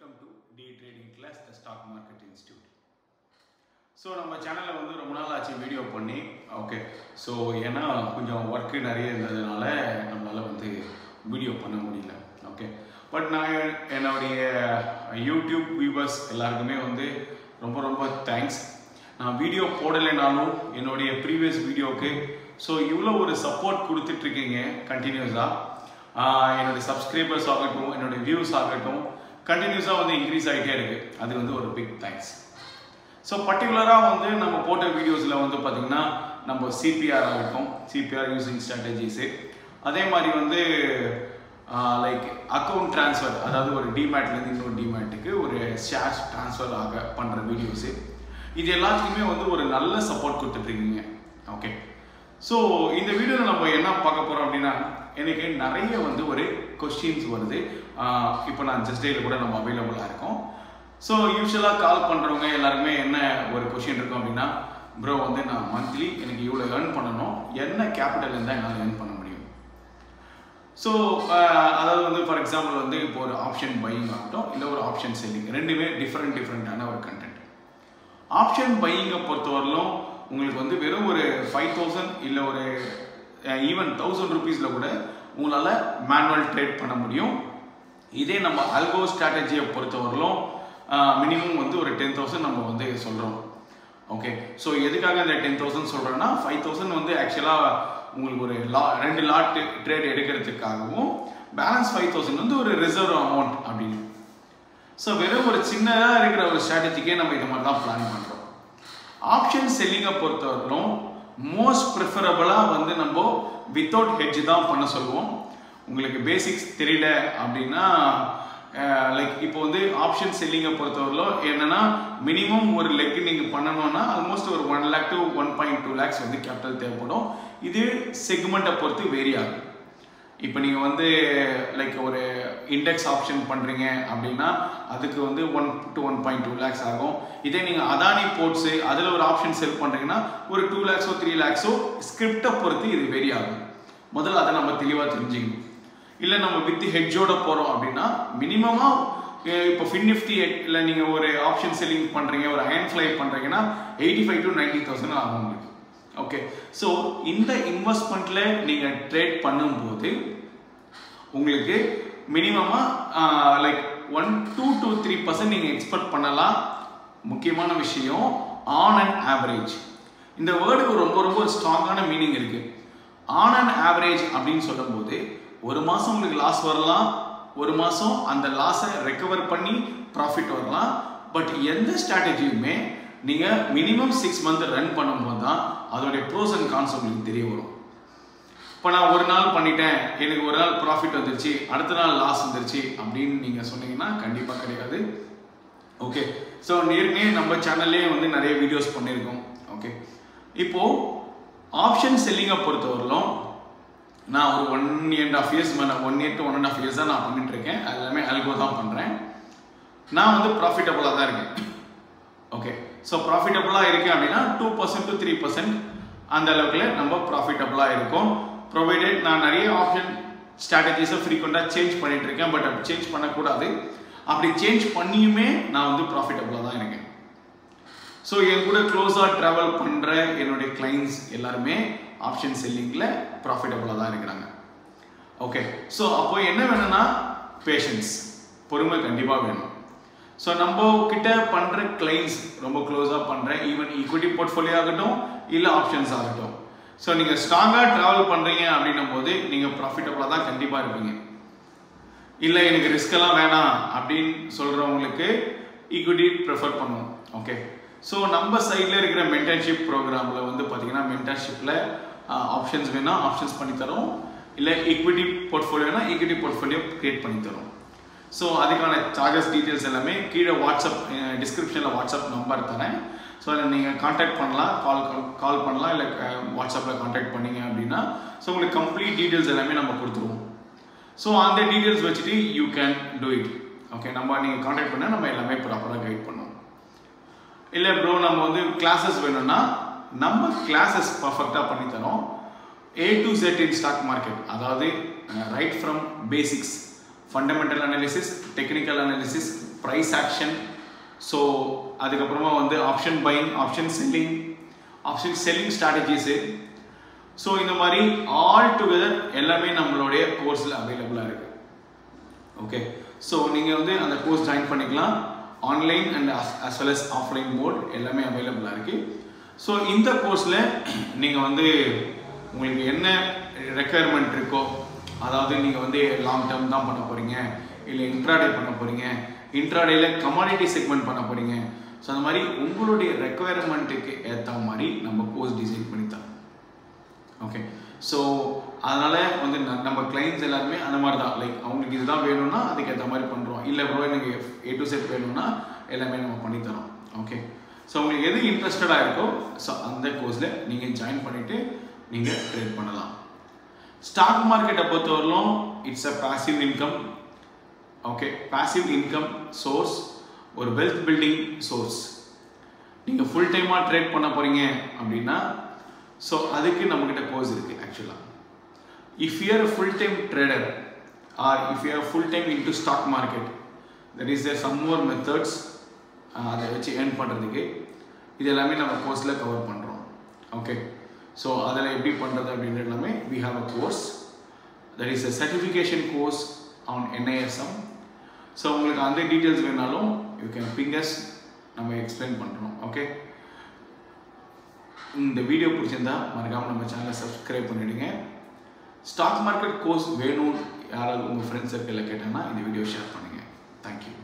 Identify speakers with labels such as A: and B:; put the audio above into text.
A: Welcome to Day Trading Class, the Stock Market Institute. So, நம்ம சேனல்ல வந்து ரொம்ப நாள் ஆச்சு வீடியோ பண்ணி. ஓகே. ஸோ ஏன்னா கொஞ்சம் ஒர்க்கு நிறைய இருந்ததுனால நம்மளால வந்து வீடியோ பண்ண முடியல. ஓகே. பட் நான் என்னுடைய யூடியூப் வியூவர்ஸ் எல்லாருக்குமே வந்து ரொம்ப தேங்க்ஸ். நான் வீடியோ போடலைனாலும் என்னுடைய ப்ரீவியஸ் வீடியோவுக்கு ஸோ இவ்வளோ ஒரு சப்போர்ட் கொடுத்துட்ருக்கீங்க கண்டினியூஸாக. என்னுடைய சப்ஸ்கிரைபர்ஸ் ஆகட்டும், என்னுடைய வியூஸ் ஆகட்டும், கண்டினியூஸாக வந்து இன்க்ரீஸ் ஆகிட்டே இருக்குது. அது வந்து ஒரு பிக் தேங்க்ஸ். ஸோ பர்டிகுலராக வந்து நம்ம போட்ட வீடியோஸில் வந்து பார்த்திங்கன்னா நம்ம சிபிஆர் ஆகட்டும், சிபிஆர் யூஸிங் ஸ்ட்ராட்டஜிஸு, அதே மாதிரி வந்து லைக் அக்கௌண்ட் ட்ரான்ஸ்ஃபர், அதாவது ஒரு டிமேட்லேருந்து இன்னொரு டிமேட்டுக்கு ஒரு ஷேர்ஸ் ட்ரான்ஸ்ஃபர் ஆக பண்ணுற வீடியோஸு, இது எல்லாத்துக்குமே வந்து ஒரு நல்ல சப்போர்ட் கொடுத்துட்ருக்கீங்க. ஓகே. ஸோ இந்த வீடியோவில் நம்ம என்ன பார்க்க போகிறோம் அப்படின்னா, எனக்கு நிறைய வந்து ஒரு கொஸ்டின்ஸ் வருது. இப்போ நான் ஜஸ்ட் டேயில் கூட நம்ம அவைலபிளாக இருக்கோம். ஸோ யூஸ்வலாக கால் பண்ணுறவங்க எல்லாருமே என்ன ஒரு கொஸ்டின் இருக்கும் அப்படின்னா, ப்ரோ வந்து நான் மந்த்லி எனக்கு இவ்வளோ ஏர்ன் பண்ணணும், என்ன கேபிட்டல் இருந்தால் என்னால் ஏர்ன் பண்ண முடியும்? ஸோ அதாவது வந்து ஃபார் எக்ஸாம்பிள் வந்து இப்போ ஒரு ஆப்ஷன் பையிங் ஆகட்டும், இல்லை ஒரு ஆப்ஷன் செல்லிங், ரெண்டுமே டிஃப்ரெண்ட்டான ஒரு கண்டென்ட். ஆப்ஷன் பையிங்கை பொறுத்தவரையிலும் உங்களுக்கு வந்து வெறும் ஒரு 5000 இல்லை ஒரு ஈவன் 1000 ருபீஸில் கூட உங்களால் மேனுவல் ட்ரேட் பண்ண முடியும். இதே நம்ம அல்கோ ஸ்ட்ராட்டஜியை பொறுத்தவரையிலும் மினிமம் வந்து ஒரு 10,000 நம்ம வந்து சொல்கிறோம். ஓகே. ஸோ எதுக்காக இந்த 10,000 சொல்கிறோன்னா, 5,000 வந்து ஆக்சுவலாக உங்களுக்கு ஒரு ரெண்டு லாட் ட்ரேட் எடுக்கிறதுக்காகவும், பேலன்ஸ் 5,000 வந்து ஒரு ரிசர்வ் அமௌண்ட் அப்படின்னு. ஸோ வெறும் ஒரு சின்னதாக இருக்கிற ஒரு ஸ்ட்ராட்டஜிக்கே நம்ம இது மாதிரி தான் பிளான் பண்ணுறோம். ஆப்ஷன் செல்லிங்கை பொறுத்தவரையிலும் மோஸ்ட் ப்ரிஃபரபிளாக வந்து நம்ம வித்தவுட் ஹெட்ஜ் தான் பண்ண சொல்லுவோம். உங்களுக்கு பேசிக்ஸ் தெரியல அப்படின்னா, லைக் இப்போ வந்து ஆப்ஷன் செல்லிங்கை பொறுத்தவரையிலும் என்னென்னா, மினிமம் ஒரு லெக் நீங்கள் பண்ணணும்னா ஆல்மோஸ்ட் ஒரு 1 lakh to 1.2 lakhs வந்து கேபிட்டல் தேவைப்படும். இது செக்மெண்ட்டை பொறுத்து வேரி ஆகும். இப்போ நீங்கள் வந்து லைக் ஒரு இண்டெக்ஸ் ஆப்ஷன் பண்ணுறீங்க அப்படின்னா அதுக்கு வந்து 1 to 1.2 lakhs ஆகும். இதே நீங்கள் அதானி போர்ட்ஸு அதில் ஒரு ஆப்ஷன் செல் பண்ணுறீங்கன்னா ஒரு 2 lakhs 3 lakhs ஸ்கிரிப்டை பொறுத்து இது வேரி ஆகும். முதல்ல அதை நம்ம தெளிவாக தெரிஞ்சுக்கணும். இல்லை நம்ம வித் ஹெட்ஜோட போகிறோம் அப்படின்னா மினிமமாக இப்போ FinNifty இல்லை நீங்கள் ஒரு ஆப்ஷன் செல்லிங் பண்ணுறீங்க, ஒரு அயன் ஃப்ளை பண்ணுறீங்கன்னா 85,000 to 90,000 ஆகும் உங்களுக்கு. ஓகே. ஸோ இந்த இன்வெஸ்ட்மெண்ட்டில் நீங்கள் ட்ரேட் பண்ணும்போது உங்களுக்கு மினிமமாக லைக் 2 to 3% நீங்கள் எக்ஸ்பெக்ட் பண்ணலாம். முக்கியமான விஷயம் ஆன் அண்ட் ஆவரேஜ். இந்த வேர்டுக்கு ரொம்ப ஸ்ட்ராங்கான மீனிங் இருக்குது. ஆன் அண்ட் ஆவரேஜ் அப்படின்னு சொல்லும்போது ஒரு மாதம் உங்களுக்கு லாஸ் வரலாம், ஒரு மாதம் அந்த லாஸை ரெக்கவர் பண்ணி ப்ராஃபிட் வரலாம். பட் எந்த ஸ்ட்ராட்டஜியுமே நீங்கள் மினிமம் 6 months ரன் பண்ணும்போது தான் அதோடைய ப்ரோஸ் அண்ட் கான்ஸ் உங்களுக்கு தெரிய வரும். இப்போ நான் ஒரு நாள் பண்ணிட்டேன், எனக்கு ஒரு நாள் ப்ராஃபிட் வந்துருச்சு, அடுத்த நாள் லாஸ் வந்துருச்சு அப்படின்னு நீங்கள் சொன்னீங்கன்னா கண்டிப்பாக கிடையாது. ஓகே. ஸோ ஏற்கனவே நம்ம சேனல்லே வந்து நிறைய வீடியோஸ் பண்ணியிருக்கோம். ஓகே. இப்போது ஆப்ஷன் செல்லிங்கை பொறுத்தவரையிலும் நான் ஒரு 1.5 years மேலே 1 year to 1.5 years தான் நான் பண்ணிட்டுருக்கேன். அது எல்லாமே அல்கோ தான் பண்ணுறேன். நான் வந்து ப்ராஃபிட்டபுளாக தான் இருக்கேன். ஓகே. ஸோ ப்ராஃபிட்டபுளாக இருக்கேன் அப்படின்னா 2% to 3% அந்த அளவுக்கு நம்ம ப்ராஃபிட்டபுளாக இருக்கும். ப்ரொவைடட் நான் நிறைய ஆப்ஷன் ஸ்ட்ராட்டஜிஸை ஃப்ரீக்வெண்ட்டாக சேஞ்ச் பண்ணிகிட்டு இருக்கேன். பட் அப்படி சேஞ்ச் பண்ணக்கூடாது. அப்படி சேஞ்ச் பண்ணியுமே நான் வந்து ப்ராஃபிட்டபுளாக தான் இருக்கேன். ஸோ என் கூட க்ளோஸாக ட்ராவல் பண்ணுற என்னுடைய கிளைண்ட்ஸ் எல்லாருமே ஆப்ஷன் செல்லிங்கில் ப்ராஃபிட்டபுளாக தான் இருக்கிறாங்க. ஓகே. ஸோ அப்போ என்ன வேணும்னா பேஷன்ஸ், பொறுமை கண்டிப்பாக வேணும். ஸோ நம்ம கிட்ட பண்ணுற கிளைண்ட்ஸ் ரொம்ப க்ளோஸாக பண்ணுற ஈவன் ஈக்விட்டி போர்ட்ஃபோலியோ ஆகட்டும் இல்லை ஆப்ஷன்ஸ் ஆகட்டும், ஸோ நீங்கள் ஸ்ட்ராங்காக ட்ராவல் பண்ணுறீங்க அப்படின்னும் போது நீங்கள் ப்ராஃபிட்டபுளாக தான் கண்டிப்பாக இருப்பீங்க. இல்லை எனக்கு ரிஸ்கெல்லாம் வேணாம் அப்படின்னு சொல்கிறவங்களுக்கு ஈக்விட்டி ப்ரிஃபர் பண்ணுவோம். ஓகே. ஸோ நம்ம சைடில் இருக்கிற மென்டர்ஷிப் ப்ரோக்ராமில் வந்து பார்த்தீங்கன்னா மென்டர்ஷிப்பில் ஆப்ஷன்ஸ் வேணால் ஆப்ஷன்ஸ் பண்ணித்தரோம், இல்லை ஈக்விட்டி போர்ட்ஃபோலியோனா ஈக்விட்டி போர்ட்ஃபோலியோ க்ரியேட் பண்ணித்தரோம். ஸோ அதுக்கான சார்ஜஸ் டீட்டெயில்ஸ் எல்லாமே கீழே வாட்ஸ்அப் டிஸ்கிரிப்ஷனில் வாட்ஸ்அப் நம்பர் தரேன். ஸோ அதில் நீங்கள் கான்டாக்ட் பண்ணலாம், கால் பண்ணலாம், இல்லை வாட்ஸ்அப்பில் கான்டாக்ட் பண்ணிங்க அப்படின்னா ஸோ உங்களுக்கு கம்ப்ளீட் டீட்டெயில்ஸ் எல்லாமே நம்ம கொடுத்துருவோம். ஸோ அந்த டீட்டெயில்ஸ் வச்சுட்டு you can do it. Okay. நம்ம நீங்கள் கான்டாக்ட் பண்ணால் நம்ம எல்லாமே ப்ராப்பராக கைட் பண்ணுவோம். இல்லை ப்ரோ நம்ம வந்து கிளாஸஸ் வேணும்னா நம்ம கிளாஸஸ் பர்ஃபெக்டாக பண்ணித்தரோம். A to Z in stock market, அதாவது right from basics, fundamental analysis, technical analysis, price action, so அதுக்கப்புறமா வந்து option buying, option selling strategies. So இந்த மாதிரி ஆல் டுகெதர் எல்லாமே நம்மளுடைய கோர்ஸில் அவைலபிளாக இருக்குது. ஓகே, ஸோ நீங்கள் வந்து அந்த கோர்ஸ் ஜாயின் பண்ணிக்கலாம். Online and as well as offline mode எல்லாமே அவைலபிளாக இருக்குது. ஸோ இந்த கோர்ஸில் நீங்கள் வந்து உங்களுக்கு என்ன ரெக்குயர்மெண்ட் இருக்கோ, அதாவது நீங்கள் வந்து லாங் டேர்ம் தான் பண்ண போகிறீங்க, இல்லை இன்ட்ராடே பண்ண போகிறீங்க, இன்ட்ராடேயில் கமாடிட்டி செக்மெண்ட் பண்ண போகிறீங்க, ஸோ அந்த மாதிரி உங்களுடைய ரெக்குயர்மெண்ட்டுக்கு ஏற்ற மாதிரி நம்ம கோர்ஸ் டிசைன் பண்ணி தரோம். ஓகே, ஸோ அதனால் வந்து நம்ம கிளைண்ட்ஸ் எல்லாருமே அந்த மாதிரி தான், லைக் அவங்களுக்கு இதுதான் வேணும்னா அதுக்கேற்ற மாதிரி பண்ணுறோம், இல்லை ப்ரோ எனக்கு A to Z வேணும்னா எல்லாமே நம்ம பண்ணித்தரோம். ஓகே, ஸோ உங்களுக்கு எது இன்ட்ரெஸ்டடாக இருக்கோ ஸோ அந்த கோர்ஸில் நீங்கள் ஜாயின் பண்ணிவிட்டு நீங்கள் ட்ரேட் பண்ணலாம். ஸ்டாக் மார்க்கெட்டை பொறுத்தவரையிலும் it's a passive income. Okay, passive income source, ஒரு வெல்த் பில்டிங் சோர்ஸ். நீங்கள் ஃபுல் டைமாக ட்ரேட் பண்ண போகிறீங்க அப்படின்னா ஸோ அதுக்கு நம்மக்கிட்ட கோர்ஸ் இருக்குது. ஆக்சுவலாக if you are a full time trader or if you are full time into stock market, there is some more methods அதை வச்சு ஏர்ன் பண்ணுறதுக்கு. இது எல்லாமே நம்ம கோர்ஸில் கவர் பண்ணுறோம். ஓகே, ஸோ அதில் எப்படி பண்ணுறது அப்படின்றது எல்லாமே we have a course, that is a certification course on NISM. So உங்களுக்கு அந்த டீட்டெயில்ஸ் வேணாலும் you can ping us, நம்ம எக்ஸ்பிளைன் பண்ணுறோம். ஓகே, இந்த வீடியோ பிடிச்சிருந்தா மறக்காமல் நம்ம சேனலை சப்ஸ்கிரைப் பண்ணிவிடுங்க. ஸ்டாக் மார்க்கெட் கோர்ஸ் வேணும் யாராவது உங்கள் ஃப்ரெண்ட்ஸ் சர்க்கிளில் கேட்டாங்கன்னா இந்த வீடியோ ஷேர் பண்ணுங்கள். தேங்க்யூ.